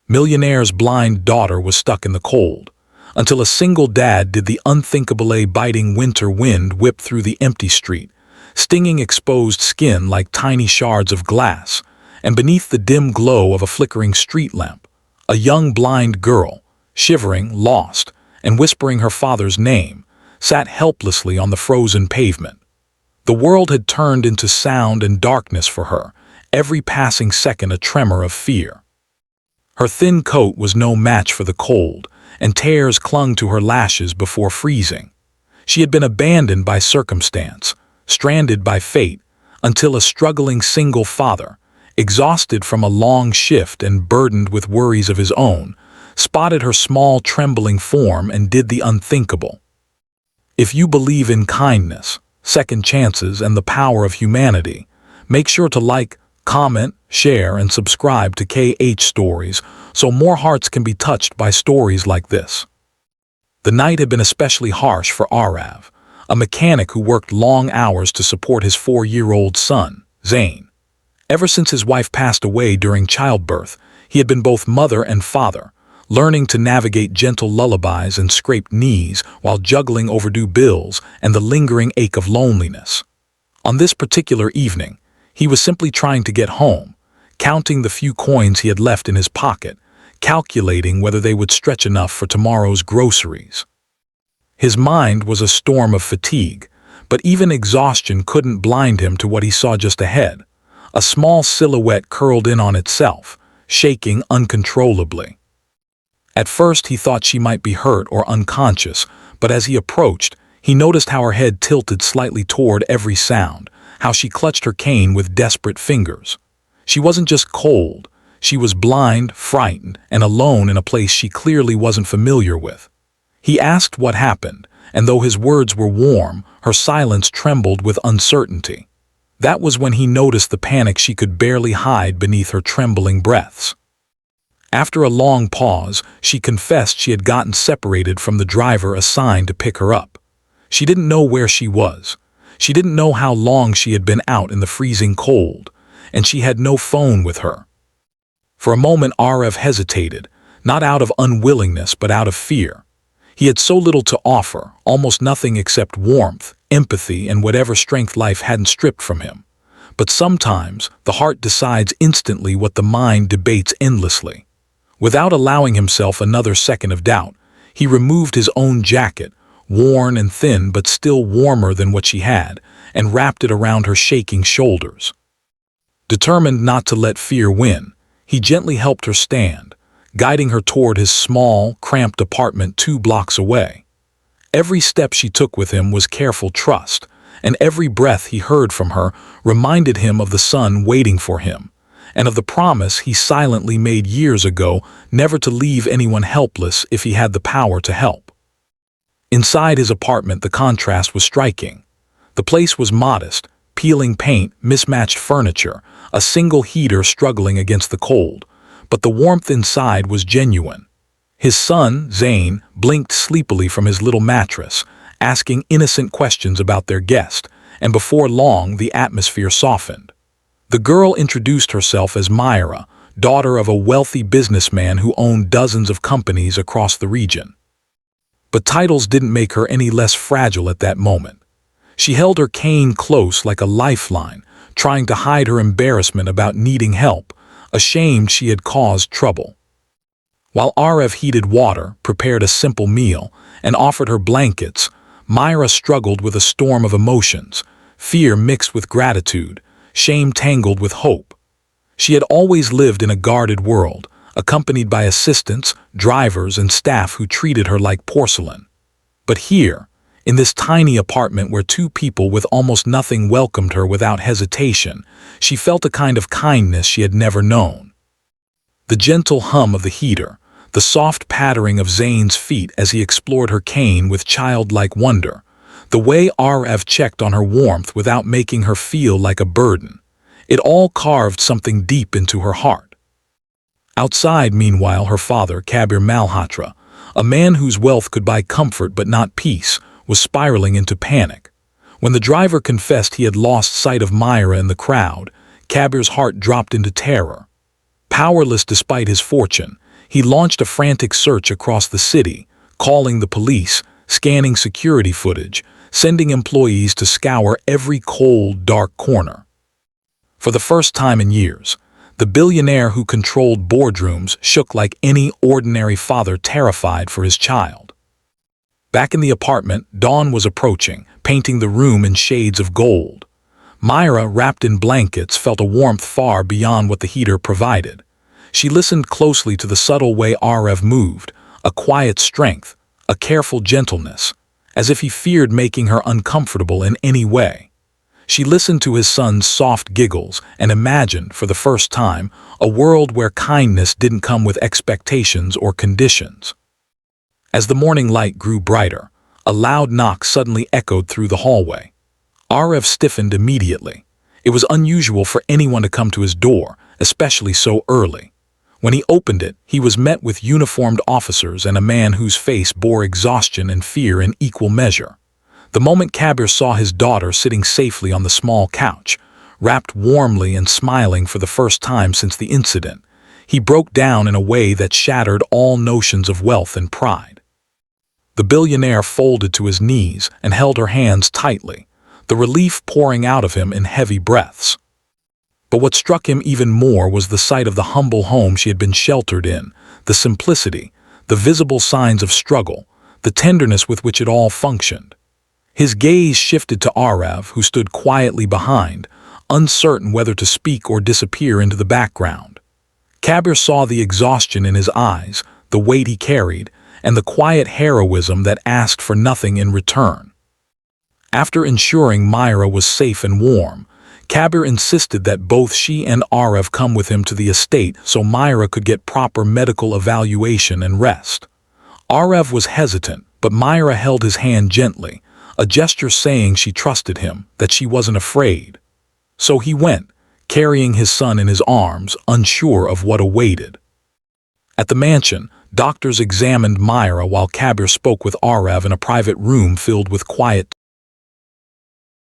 Millionaire's blind daughter was stuck in the cold, until a single dad did the unthinkable. A biting winter wind whipped through the empty street, stinging exposed skin like tiny shards of glass, and beneath the dim glow of a flickering street lamp, a young blind girl, shivering, lost, and whispering her father's name, sat helplessly on the frozen pavement. The world had turned into sound and darkness for her, every passing second a tremor of fear. Her thin coat was no match for the cold, and tears clung to her lashes before freezing. She had been abandoned by circumstance, stranded by fate, until a struggling single father, exhausted from a long shift and burdened with worries of his own, spotted her small trembling form and did the unthinkable. If you believe in kindness, second chances, and the power of humanity, make sure to like, comment, share, and subscribe to KHstories so more hearts can be touched by stories like this. The night had been especially harsh for Arav, a mechanic who worked long hours to support his 4-year-old son, Zane. Ever since his wife passed away during childbirth, he had been both mother and father, learning to navigate gentle lullabies and scraped knees while juggling overdue bills and the lingering ache of loneliness. On this particular evening, he was simply trying to get home, counting the few coins he had left in his pocket, calculating whether they would stretch enough for tomorrow's groceries. His mind was a storm of fatigue, but even exhaustion couldn't blind him to what he saw just ahead, a small silhouette curled in on itself, shaking uncontrollably. At first he thought she might be hurt or unconscious, but as he approached, he noticed how her head tilted slightly toward every sound, how she clutched her cane with desperate fingers. She wasn't just cold, she was blind, frightened, and alone in a place she clearly wasn't familiar with. He asked what happened, and though his words were warm, her silence trembled with uncertainty. That was when he noticed the panic she could barely hide beneath her trembling breaths. After a long pause, she confessed she had gotten separated from the driver assigned to pick her up. She didn't know where she was. She didn't know how long she had been out in the freezing cold, and she had no phone with her. For a moment Arav hesitated, not out of unwillingness but out of fear. He had so little to offer, almost nothing except warmth, empathy, and whatever strength life hadn't stripped from him. But sometimes the heart decides instantly what the mind debates endlessly. Without allowing himself another second of doubt, he removed his own jacket, worn and thin but still warmer than what she had, and wrapped it around her shaking shoulders. Determined not to let fear win, he gently helped her stand, guiding her toward his small, cramped apartment 2 blocks away. Every step she took with him was careful trust, and every breath he heard from her reminded him of the son waiting for him, and of the promise he silently made years ago never to leave anyone helpless if he had the power to help. Inside his apartment, the contrast was striking. The place was modest, peeling paint, mismatched furniture, a single heater struggling against the cold, but the warmth inside was genuine. His son, Zane, blinked sleepily from his little mattress, asking innocent questions about their guest, and before long the atmosphere softened. The girl introduced herself as Myra, daughter of a wealthy businessman who owned dozens of companies across the region. But titles didn't make her any less fragile at that moment. She held her cane close like a lifeline, trying to hide her embarrassment about needing help, ashamed she had caused trouble. While Arav heated water, prepared a simple meal, and offered her blankets, Myra struggled with a storm of emotions, fear mixed with gratitude, shame tangled with hope. She had always lived in a guarded world, accompanied by assistants, drivers, and staff who treated her like porcelain. But here, in this tiny apartment where 2 people with almost nothing welcomed her without hesitation, she felt a kind of kindness she had never known. The gentle hum of the heater, the soft pattering of Zane's feet as he explored her cane with childlike wonder, the way Arav checked on her warmth without making her feel like a burden, it all carved something deep into her heart. Outside, meanwhile, her father, Kabir Malhotra, a man whose wealth could buy comfort but not peace, was spiraling into panic. When the driver confessed he had lost sight of Myra in the crowd, Kabir's heart dropped into terror. Powerless despite his fortune, He launched a frantic search across the city, calling the police, scanning security footage, sending employees to scour every cold, dark corner. For the first time in years, the billionaire who controlled boardrooms shook like any ordinary father terrified for his child. Back in the apartment, dawn was approaching, painting the room in shades of gold. Myra, wrapped in blankets, felt a warmth far beyond what the heater provided. She listened closely to the subtle way Arev moved, a quiet strength, a careful gentleness, as if he feared making her uncomfortable in any way. She listened to his son's soft giggles and imagined, for the first time, a world where kindness didn't come with expectations or conditions. As the morning light grew brighter, a loud knock suddenly echoed through the hallway. Arev stiffened immediately. It was unusual for anyone to come to his door, especially so early. When he opened it, he was met with uniformed officers and a man whose face bore exhaustion and fear in equal measure. The moment Kabir saw his daughter sitting safely on the small couch, wrapped warmly and smiling for the first time since the incident, he broke down in a way that shattered all notions of wealth and pride. The billionaire folded to his knees and held her hands tightly, the relief pouring out of him in heavy breaths. But what struck him even more was the sight of the humble home she had been sheltered in, the simplicity, the visible signs of struggle, the tenderness with which it all functioned. His gaze shifted to Arev, who stood quietly behind, uncertain whether to speak or disappear into the background. Kabir saw the exhaustion in his eyes, the weight he carried, and the quiet heroism that asked for nothing in return. After ensuring Myra was safe and warm, Kabir insisted that both she and Arev come with him to the estate so Myra could get proper medical evaluation and rest. Arev was hesitant, but Myra held his hand gently, a gesture saying she trusted him, that she wasn't afraid. So he went, carrying his son in his arms, unsure of what awaited. At the mansion, doctors examined Myra while Kabir spoke with Arev in a private room filled with quiet